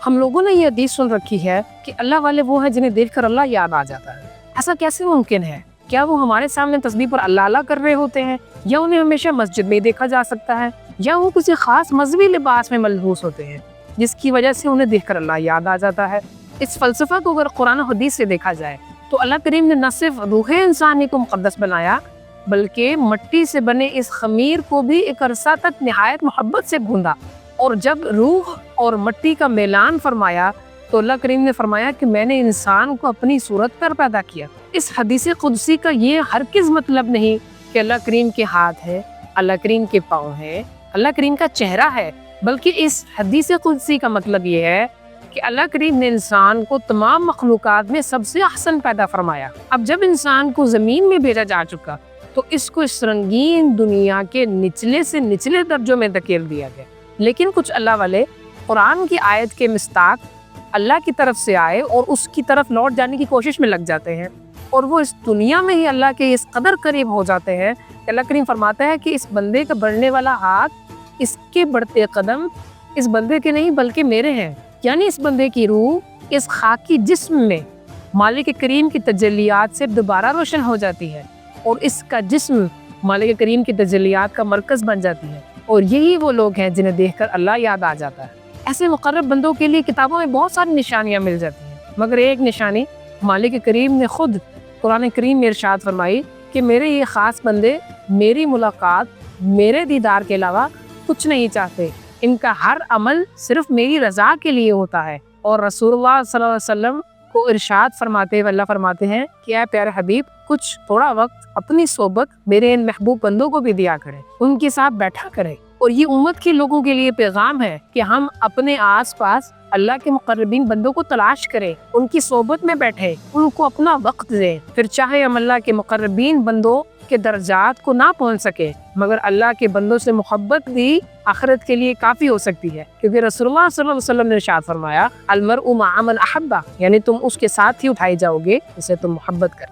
ہم لوگوں نے یہ حدیث سن رکھی ہے کہ اللہ والے وہ ہیں جنہیں دیکھ کر اللہ یاد آ جاتا ہے۔ ایسا کیسے ممکن ہے؟ کیا وہ ہمارے سامنے تسبیح پر اللہ اللہ کر رہے ہوتے ہیں، یا انہیں ہمیشہ مسجد میں دیکھا جا سکتا ہے، یا وہ کسی خاص مذہبی لباس میں ملبوس ہوتے ہیں جس کی وجہ سے انہیں دیکھ کر اللہ یاد آ جاتا ہے؟ اس فلسفہ کو اگر قرآن و حدیث سے دیکھا جائے تو اللہ کریم نے نہ صرف روح انسانی کو مقدس بنایا بلکہ مٹی سے بنے اس خمیر کو بھی ایک عرصہ تک نہایت محبت سے بھوندا، اور جب روح اور مٹی کا میلان فرمایا تو اللہ کریم نے فرمایا کہ میں نے انسان کو اپنی صورت پر پیدا کیا۔ اس حدیث قدسی کا یہ ہرگز مطلب نہیں کہ اللہ کریم کے ہاتھ ہے، اللہ کریم کے پاؤں ہے، اللہ کریم کا چہرہ ہے، بلکہ اس حدیث قدسی کا مطلب یہ ہے کہ اللہ کریم نے انسان کو تمام مخلوقات میں سب سے احسن پیدا فرمایا۔ اب جب انسان کو زمین میں بھیجا جا چکا تو اس کو اس رنگین دنیا کے نچلے سے نچلے درجوں میں دھکیل دیا گیا، لیکن کچھ اللہ والے قرآن کی آیت کے مصداق اللہ کی طرف سے آئے اور اس کی طرف لوٹ جانے کی کوشش میں لگ جاتے ہیں، اور وہ اس دنیا میں ہی اللہ کے اس قدر قریب ہو جاتے ہیں کہ اللہ کریم فرماتا ہے کہ اس بندے کا بڑھنے والا ہاتھ، اس کے بڑھتے قدم اس بندے کے نہیں بلکہ میرے ہیں، یعنی اس بندے کی روح اس خاکی جسم میں مالک کریم کی تجلیات سے دوبارہ روشن ہو جاتی ہے، اور اس کا جسم مالک کریم کی تجلیات کا مرکز بن جاتی ہے، اور یہی وہ لوگ ہیں جنہیں دیکھ کر اللہ یاد آ جاتا ہے۔ ایسے مقرب بندوں کے لیے کتابوں میں بہت ساری نشانیاں مل جاتی ہیں، مگر ایک نشانی مالک کریم نے خود قرآن کریم میں ارشاد فرمائی کہ میرے یہ خاص بندے میری ملاقات، میرے دیدار کے علاوہ کچھ نہیں چاہتے، ان کا ہر عمل صرف میری رضا کے لیے ہوتا ہے۔ اور رسول اللہ صلی اللہ علیہ وسلم کو ارشاد فرماتے ہوئے اللہ فرماتے ہیں کہ اے پیارے حبیب، کچھ تھوڑا وقت اپنی صحبت میرے ان محبوب بندوں کو بھی دیا کریں، ان کے ساتھ بیٹھا کریں۔ اور یہ امت کے لوگوں کے لیے پیغام ہے کہ ہم اپنے آس پاس اللہ کے مقربین بندوں کو تلاش کریں، ان کی صحبت میں بیٹھیں، ان کو اپنا وقت دیں، پھر چاہے ہم اللہ کے مقربین بندوں کے درجات کو نہ پہنچ سکے مگر اللہ کے بندوں سے محبت بھی آخرت کے لیے کافی ہو سکتی ہے، کیونکہ رسول اللہ صلی اللہ علیہ وسلم نے ارشاد فرمایا المرء مع من احبہ، یعنی تم اس کے ساتھ ہی اٹھائے جاؤ گے جسے تم محبت کرتے